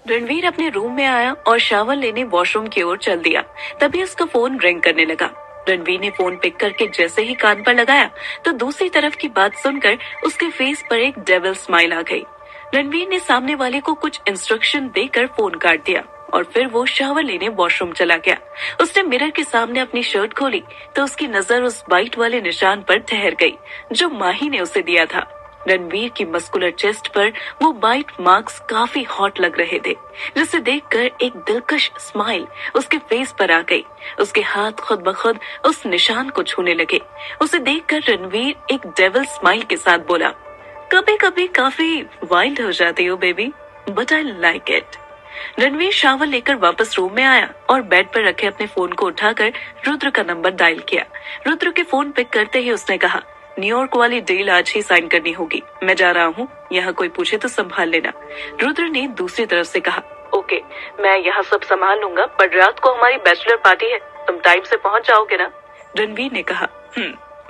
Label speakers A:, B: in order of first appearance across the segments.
A: रणवीर अपने रूम में आया और शावर लेने वॉशरूम की ओर चल दिया। तभी उसका फोन रिंग करने लगा। रणवीर ने फोन पिक करके जैसे ही कान पर लगाया तो दूसरी तरफ की बात सुनकर उसके फेस पर एक डेविल स्माइल आ गई। रणवीर ने सामने वाले को कुछ इंस्ट्रक्शन देकर फोन काट दिया और फिर वो शावर लेने वॉशरूम चला गया। उसने मिरर के सामने अपनी शर्ट खोली तो उसकी नजर उस बाइट वाले निशान पर ठहर गई जो माही ने उसे दिया था। रणवीर की मस्कुलर चेस्ट पर वो बाइट मार्क्स काफी हॉट लग रहे थे, जिसे देखकर एक दिलकश स्माइल उसके फेस पर आ गई। उसके हाथ खुद ब खुद उस निशान को छूने लगे। उसे देखकर रणवीर एक डेविल स्माइल के साथ बोला, कभी कभी काफी वाइल्ड हो जाती हो baby, but I like it. Ranveer shower लेकर वापस रूम में आया और बेड पर रखे अपने फोन को उठाकर रुद्र का नंबर डायल किया। रुद्र के फोन पिक करते ही उसने कहा, न्यूयॉर्क वाली डील आज ही साइन करनी होगी, मैं जा रहा हूँ, यहाँ कोई पूछे तो संभाल लेना। रुद्र ने दूसरी तरफ से कहा, ओके, मैं यहाँ सब संभाल लूंगा, पर रात को हमारी बैचलर पार्टी है, तुम टाइम से पहुँच जाओगे ना? रणवीर ने कहा,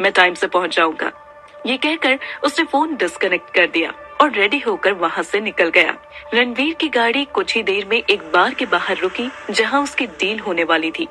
A: मैं टाइम से पहुँच जाऊंगा। ये कहकर उसने फोन डिस्कनेक्ट कर दिया और रेडी होकर वहाँ से निकल गया। रणवीर की गाड़ी कुछ ही देर में एक बार के बाहर रुकी जहाँ उसकी डील होने वाली थी।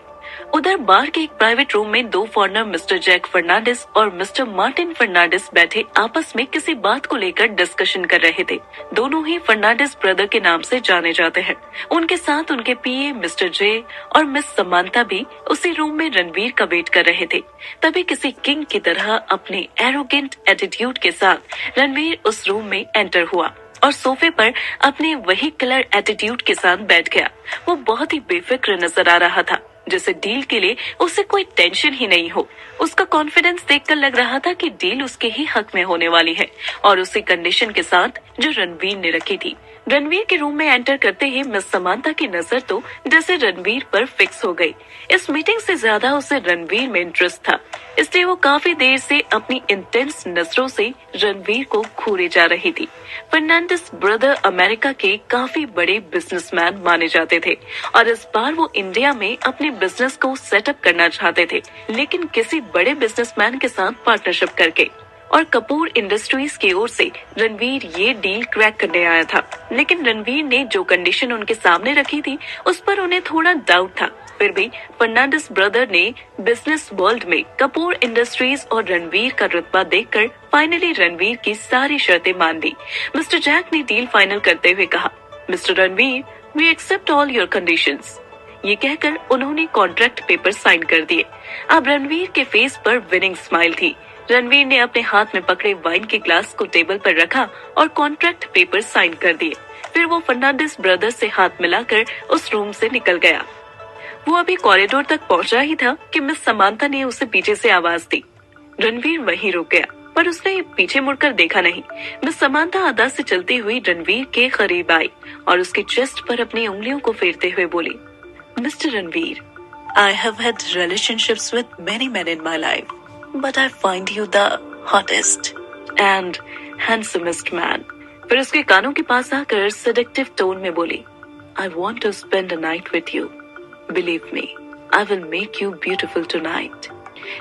A: उधर बार के एक प्राइवेट रूम में दो फॉरेनर मिस्टर जैक फर्नांडिस और मिस्टर मार्टिन फर्नांडिस बैठे आपस में किसी बात को लेकर डिस्कशन कर रहे थे। दोनों ही फर्नांडिस ब्रदर के नाम से जाने जाते हैं। उनके साथ उनके पीए मिस्टर जे और मिस समांथा भी उसी रूम में रणवीर का वेट कर रहे थे। तभी किसी किंग की तरह अपने एरोगेंट एटीट्यूड के साथ रणवीर उस रूम में एंटर हुआ और सोफे पर अपने वही कलर एटीट्यूड के साथ बैठ गया। वो बहुत ही बेफिक्र नजर आ रहा था, जैसे डील के लिए उसे कोई टेंशन ही नहीं हो। उसका कॉन्फिडेंस देखकर लग रहा था कि डील उसके ही हक में होने वाली है और उसी कंडीशन के साथ जो रणवीर ने रखी थी। रणवीर के रूम में एंटर करते ही मिस समांथा की नजर तो जैसे रणवीर पर फिक्स हो गई। इस मीटिंग से ज्यादा उसे रणवीर में इंटरेस्ट था, इसलिए वो काफी देर से अपनी इंटेंस नजरों से रणवीर को घूरे जा रही थी। फर्नांडिस ब्रदर अमेरिका के काफी बड़े बिजनेसमैन माने जाते थे और इस बार वो इंडिया में अपने बिजनेस को सेटअप करना चाहते थे, लेकिन किसी बड़े बिजनेसमैन के साथ पार्टनरशिप करके। और कपूर इंडस्ट्रीज की ओर से रणवीर ये डील क्रैक करने आया था, लेकिन रणवीर ने जो कंडीशन उनके सामने रखी थी उस पर उन्हें थोड़ा डाउट था। फिर भी फर्नांडिस ब्रदर ने बिजनेस वर्ल्ड में कपूर इंडस्ट्रीज और रणवीर का रुतबा देखकर फाइनली रणवीर की सारी शर्तें मान ली। मिस्टर जैक ने डील फाइनल करते हुए कहा, mister Ranveer, we accept all your conditions. ये कहकर उन्होंने कॉन्ट्रैक्ट पेपर साइन कर दिए। अब रणवीर के फेस पर विनिंग स्माइल थी। रणवीर ने अपने हाथ में पकड़े वाइन के ग्लास को टेबल पर रखा और कॉन्ट्रैक्ट पेपर साइन कर दिए। फिर वो फर्नांडिस ब्रदर्स से हाथ मिलाकर उस रूम से निकल गया। वो अभी कॉरिडोर तक पहुंचा ही था कि मिस समांथा ने उसे पीछे से आवाज दी। रणवीर वहीं रुक गया, पर उसने पीछे मुड़कर देखा नहीं। मिस समांथा अदा से चलती हुई रणवीर के करीब आई और उसके चेस्ट पर अपनी उंगलियों को फेरते हुए बोली, mister Ranveer, I have had relationships with many men in my life, but I find you the hottest and handsomest man. फिर उसके कानों के पास आकर seductive टोन में बोली, I want to spend a night with you. Believe me, I will make you beautiful tonight.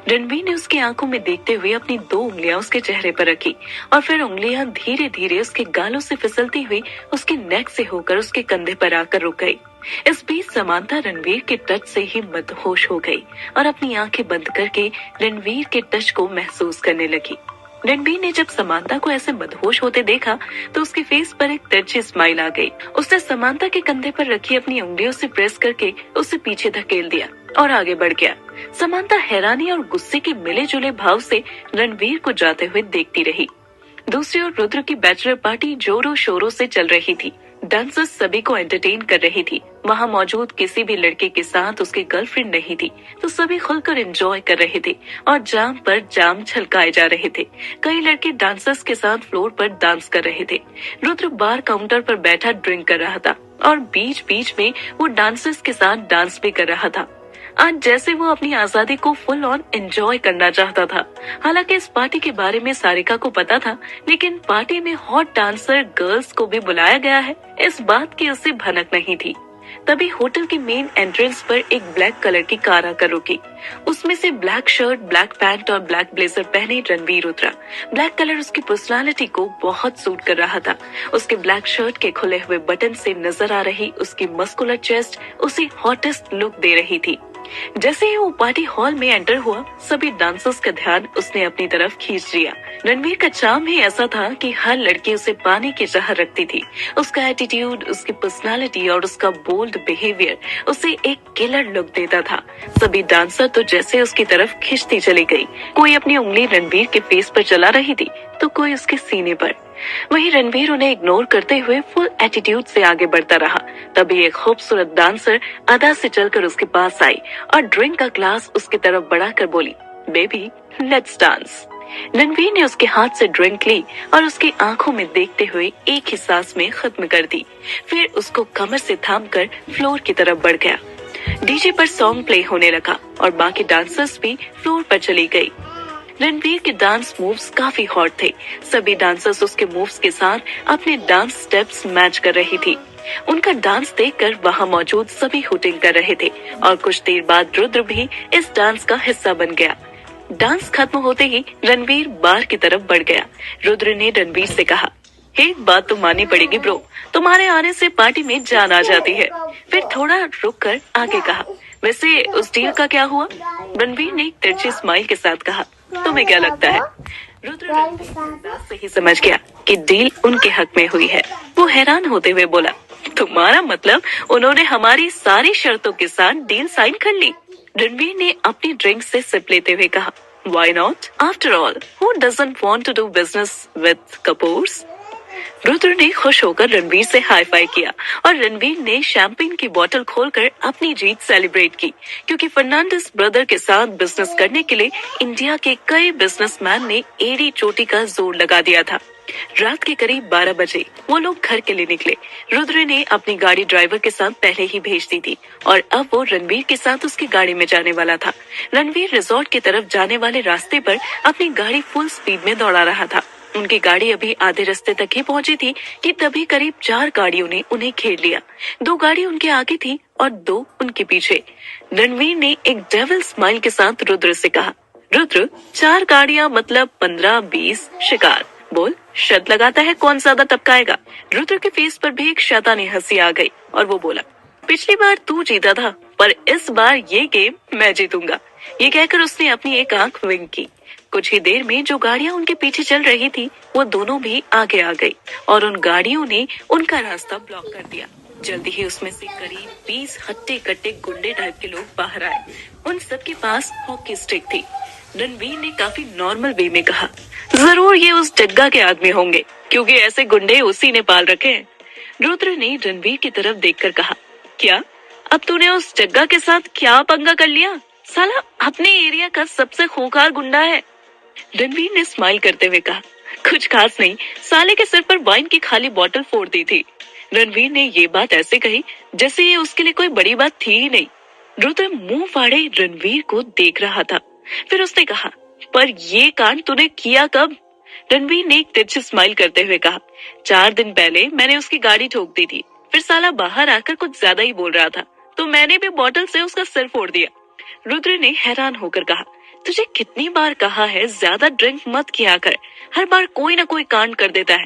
A: Ranveer ने उसकी आंखों में देखते हुए अपनी दो उंगलियां उसके चेहरे पर रखी और फिर उंगलियां धीरे धीरे उसके गालों से फिसलती हुई उसके नेक से होकर उसके कंधे पर आकर रुक गई। इस बीच समांथा रणवीर के टच से ही मदहोश हो गई और अपनी आंखें बंद करके रणवीर के टच को महसूस करने लगी। रणवीर ने जब समांथा को ऐसे मदहोश होते देखा तो उसके फेस पर एक तिरछी स्माइल आ गई। उसने समांथा के कंधे पर रखी अपनी उंगलियों से प्रेस करके उसे पीछे धकेल दिया और आगे बढ़ गया। समांथा हैरानी और गुस्से के मिले जुले भाव से रणवीर को जाते हुए देखती रही। दूसरी ओर रुद्र की बैचलर पार्टी जोरों शोरों से चल रही थी। डांसर्स सभी को एंटरटेन कर रही थी। वहाँ मौजूद किसी भी लड़के के साथ उसकी गर्लफ्रेंड नहीं थी, तो सभी खुलकर एंजॉय कर रहे थे और जाम पर जाम छलकाए जा रहे थे। कई लड़के डांसर्स के साथ फ्लोर पर डांस कर रहे थे। रुद्र बार काउंटर पर बैठा ड्रिंक कर रहा था और बीच बीच में वो डांसर्स के साथ डांस भी कर रहा था। आज जैसे वो अपनी आजादी को फुल ऑन एंजॉय करना चाहता था। हालांकि इस पार्टी के बारे में सारिका को पता था, लेकिन पार्टी में हॉट डांसर गर्ल्स को भी बुलाया गया है, इस बात की उसे भनक नहीं थी। तभी होटल के मेन एंट्रेंस पर एक ब्लैक कलर की कार आकर रुकी। उसमें से ब्लैक शर्ट, ब्लैक पैंट और ब्लैक ब्लेजर पहने रणवीर उतरा। ब्लैक कलर उसकी पर्सनालिटी को बहुत सूट कर रहा था। उसके ब्लैक शर्ट के खुले हुए बटन से नजर आ रही उसकी मस्कुलर चेस्ट उसे हॉटेस्ट लुक दे रही थी। जैसे ही वो पार्टी हॉल में एंटर हुआ, सभी डांसर्स का ध्यान उसने अपनी तरफ खींच लिया। रणवीर का चार्म ही ऐसा था कि हर लड़की उसे पाने की चाह रखती थी। उसका एटीट्यूड, उसकी पर्सनालिटी और उसका बोल्ड बिहेवियर उसे एक किलर लुक देता था। सभी डांसर तो जैसे उसकी तरफ खिंचती चली गई। कोई अपनी उंगली रणवीर के फेस पर चला रही थी तो कोई उसके सीने पर। वहीं रणवीर उन्हें इग्नोर करते हुए फुल एटीट्यूड से आगे बढ़ता रहा। तभी एक खूबसूरत डांसर अदा से चलकर उसके पास आई और ड्रिंक का ग्लास उसकी तरफ बढ़ाकर बोली, बेबी लेट्स डांस। रणवीर ने उसके हाथ से ड्रिंक ली और उसकी आंखों में देखते हुए एक ही सांस में खत्म कर दी। फिर उसको कमर से थामकर फ्लोर की तरफ बढ़ गया। डीजे पर सॉन्ग प्ले होने लगा और बाकी डांसर्स भी फ्लोर पर चली गई। रणवीर के डांस मूव्स काफी हॉट थे। सभी डांसर्स उसके मूव्स के साथ अपने डांस स्टेप्स मैच कर रही थी। उनका डांस देखकर वहां मौजूद सभी हुटिंग कर रहे थे और कुछ देर बाद रुद्र भी इस डांस का हिस्सा बन गया। डांस खत्म होते ही रणवीर बार की तरफ बढ़ गया। रुद्र ने रणवीर से कहा, एक बात तो माननी पड़ेगी ब्रो, तुम्हारे आने से पार्टी में जान आ जाती है। फिर थोड़ा रुक कर आगे कहा, वैसे उस डील का क्या हुआ? रणवीर ने एक तिरछी स्माइल के साथ कहा, तुम्हें क्या लगता है? रुद्र से ही समझ गया कि डील उनके हक में हुई है। वो हैरान होते हुए बोला, तुम्हारा मतलब उन्होंने हमारी सारी शर्तों के साथ डील साइन कर ली? रणवीर ने अपनी ड्रिंक से सिप लेते हुए कहा, Why not? After all, who doesn't want to do business with Kapoors? Rudra ने खुश होकर रणवीर से हाई फाई किया और रणवीर ने शैंपेन की बोतल खोलकर अपनी जीत सेलिब्रेट की, क्योंकि फर्नांडिस ब्रदर के साथ बिजनेस करने के लिए इंडिया के कई बिजनेसमैन ने एड़ी चोटी का जोर लगा दिया था। रात के करीब 12 बजे वो लोग घर के लिए निकले। रुद्र ने अपनी गाड़ी ड्राइवर के साथ पहले ही भेज दी थी और अब वो रणवीर के साथ उसकी गाड़ी में जाने वाला था। रणवीर रिजॉर्ट की तरफ जाने वाले रास्ते पर अपनी गाड़ी फुल स्पीड में दौड़ा रहा था। उनकी गाड़ी अभी आधे रास्ते तक ही पहुंची थी कि तभी करीब 4 गाड़ियों ने उन्हें घेर लिया। 2 गाड़ी उनके आगे थी और 2 उनके पीछे। रणवीर ने एक डेविल स्माइल के साथ रुद्र से कहा, रुद्र 4 गाड़ियां मतलब 15-20 शिकार, बोल शर्त लगाता है कौन ज्यादा टपकाएगा? रुद्र के फेस पर भी एक शैतानी हंसी आ गई और वो बोला, पिछली बार तू जीता था पर इस बार ये गेम मैं जीतूंगा। ये कहकर उसने अपनी एक आंख विंक की। कुछ ही देर में जो गाड़ियां उनके पीछे चल रही थी वो दोनों भी आगे आ गई और उन गाड़ियों ने उनका रास्ता ब्लॉक कर दिया। जल्दी ही उसमें से करीब 20 हट्टे कट्टे गुंडे टाइप के लोग बाहर आए। उन सबके पास हॉकी स्टिक थी। रणवीर ने काफी नॉर्मल वे में कहा, जरूर ये उस जग्गा के आदमी होंगे क्योंकि ऐसे गुंडे उसी ने पाल रखे हैं। रुद्र ने रणवीर की तरफ देखकर कहा, क्या अब तूने उस जग्गा के साथ क्या पंगा कर लिया? साला अपने एरिया का सबसे खूंखार गुंडा है। रणवीर ने स्माइल करते हुए कहा, कुछ खास नहीं, साले के सिर पर वाइन की खाली बोतल फोड़ दी थी। रणवीर ने ये बात ऐसे कही जैसे ये उसके लिए कोई बड़ी बात थी ही नहीं। रुद्र मुंह फाड़े रणवीर को देख रहा था। फिर उसने कहा, पर ये कांड तूने किया कब? रणवीर ने एक तिरछी स्माइल करते हुए कहा, 4 दिन पहले मैंने उसकी गाड़ी ठोक दी थी। फिर साला बाहर आकर कुछ ज्यादा ही बोल रहा था तो मैंने भी बोतल से उसका सिर फोड़ दिया। रुद्र ने हैरान होकर कहा, तुझे कितनी बार कहा है ज्यादा ड्रिंक मत किया कर, हर बार कोई ना कोई कांड कर देता है।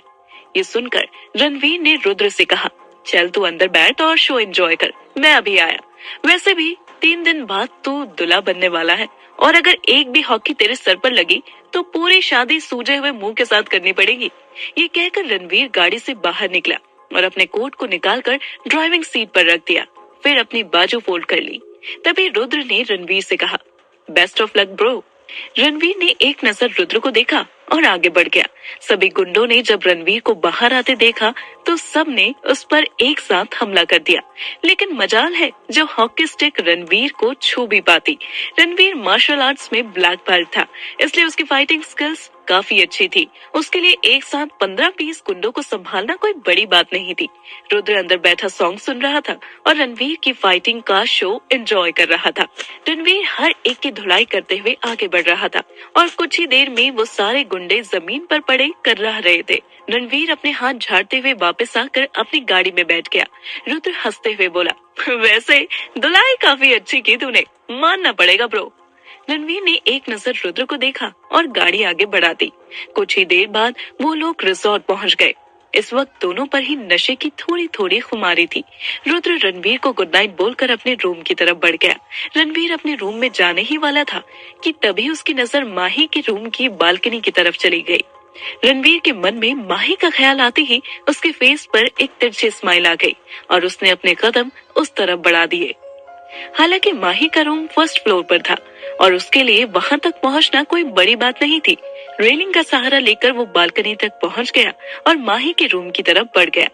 A: ये सुनकर रणवीर ने रुद्र से कहा, चल तू अंदर बैठ और शो एंजॉय कर, मैं अभी आया। वैसे भी 3 दिन बाद तू दूल्हा बनने वाला है और अगर एक भी हॉकी तेरे सर पर लगी तो पूरी शादी सूजे हुए मुंह के साथ करनी पड़ेगी। ये कहकर रणवीर गाड़ी से बाहर निकला और अपने कोट को निकालकर ड्राइविंग सीट पर रख दिया। फिर अपनी बाजू फोल्ड कर ली। तभी रुद्र ने रणवीर से कहा, best of luck bro. Ranveer ने एक नजर रुद्र को देखा और आगे बढ़ गया। सभी गुंडों ने जब रणवीर को बाहर आते देखा तो सब ने उस पर एक साथ हमला कर दिया, लेकिन मजाल है जो हॉकी स्टिक रणवीर को छू भी पाती। रणवीर मार्शल आर्ट्स में ब्लैक बेल्ट था, इसलिए उसकी फाइटिंग स्किल्स काफी अच्छी थी। उसके लिए एक साथ 15-20 गुंडों को संभालना कोई बड़ी बात नहीं थी। रुद्र अंदर बैठा सॉन्ग सुन रहा था और रणवीर की फाइटिंग का शो एंजॉय कर रहा था। रणवीर हर एक की धुलाई करते हुए आगे बढ़ रहा था और कुछ ही देर में वो सारे गुंडे जमीन पर पड़े कर रहे थे। रणवीर अपने हाथ झाड़ते हुए वापस आकर अपनी गाड़ी में बैठ गया। रुद्र हंसते हुए बोला, वैसे धुलाई काफी अच्छी की तूने, मानना पड़ेगा ब्रो। रणवीर ने एक नजर रुद्र को देखा और गाड़ी आगे बढ़ा दी। कुछ ही देर बाद वो लोग रिजॉर्ट पहुंच गए। इस वक्त दोनों पर ही नशे की थोड़ी थोड़ी खुमारी थी। रुद्र रणवीर को गुड नाइट बोलकर अपने रूम की तरफ बढ़ गया। रणवीर अपने रूम में जाने ही वाला था कि तभी उसकी नजर माही के रूम की बालकनी की तरफ चली गई। रणवीर के मन में माही का ख्याल आते ही उसके फेस पर एक तिरछी स्माइल आ गई और उसने अपने कदम उस तरफ बढ़ा दिए। हालांकि माही का रूम फर्स्ट फ्लोर पर था और उसके लिए वहां तक पहुंचना कोई बड़ी बात नहीं थी। रेलिंग का सहारा लेकर वो बालकनी तक पहुंच गया और माही के रूम की तरफ बढ़ गया।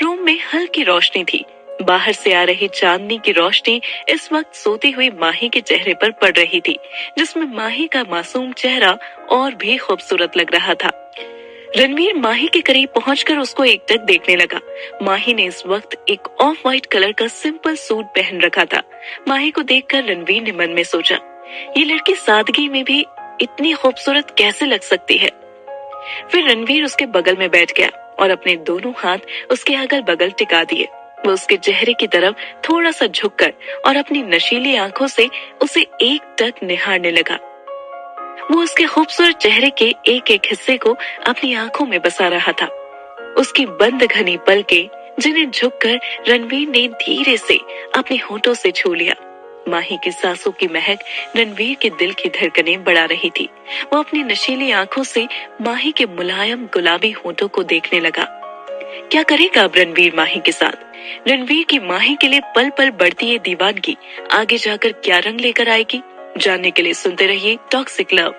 A: रूम में हल्की रोशनी थी। बाहर से आ रही चांदनी की रोशनी इस वक्त सोती हुई माही के चेहरे पर पड़ रही थी, जिसमें माही का मासूम चेहरा और भी खूबसूरत लग रहा था। रणवीर माही के करीब पहुंचकर उसको एकटक देखने लगा। माही ने इस वक्त एक ऑफ वाइट कलर का सिंपल सूट पहन रखा था। माही को देखकर रणवीर ने मन में सोचा, ये लड़की सादगी में भी इतनी खूबसूरत कैसे लग सकती है। फिर रणवीर उसके बगल में बैठ गया और अपने दोनों हाथ उसके अगल बगल टिका दिए। वो उसके चेहरे की तरफ थोड़ा सा झुककर और अपनी नशीली आंखों से उसे एकटक निहारने लगा। वो उसके खूबसूरत चेहरे के एक एक हिस्से को अपनी आंखों में बसा रहा था। उसकी बंद घनी पलकें, जिन्हें झुककर रणवीर ने धीरे से अपने होठों से छू लिया। माही की सांसों की महक रणवीर के दिल की धड़कनें बढ़ा रही थी। वो अपनी नशीली आंखों से माही के मुलायम गुलाबी होठों को देखने लगा। क्या करेगा अब रणवीर माही के साथ? रणवीर की माही के लिए पल पल बढ़ती ये दीवानगी आगे जाकर क्या रंग लेकर आएगी? जानने के लिए सुनते रहिए टॉक्सिक लव।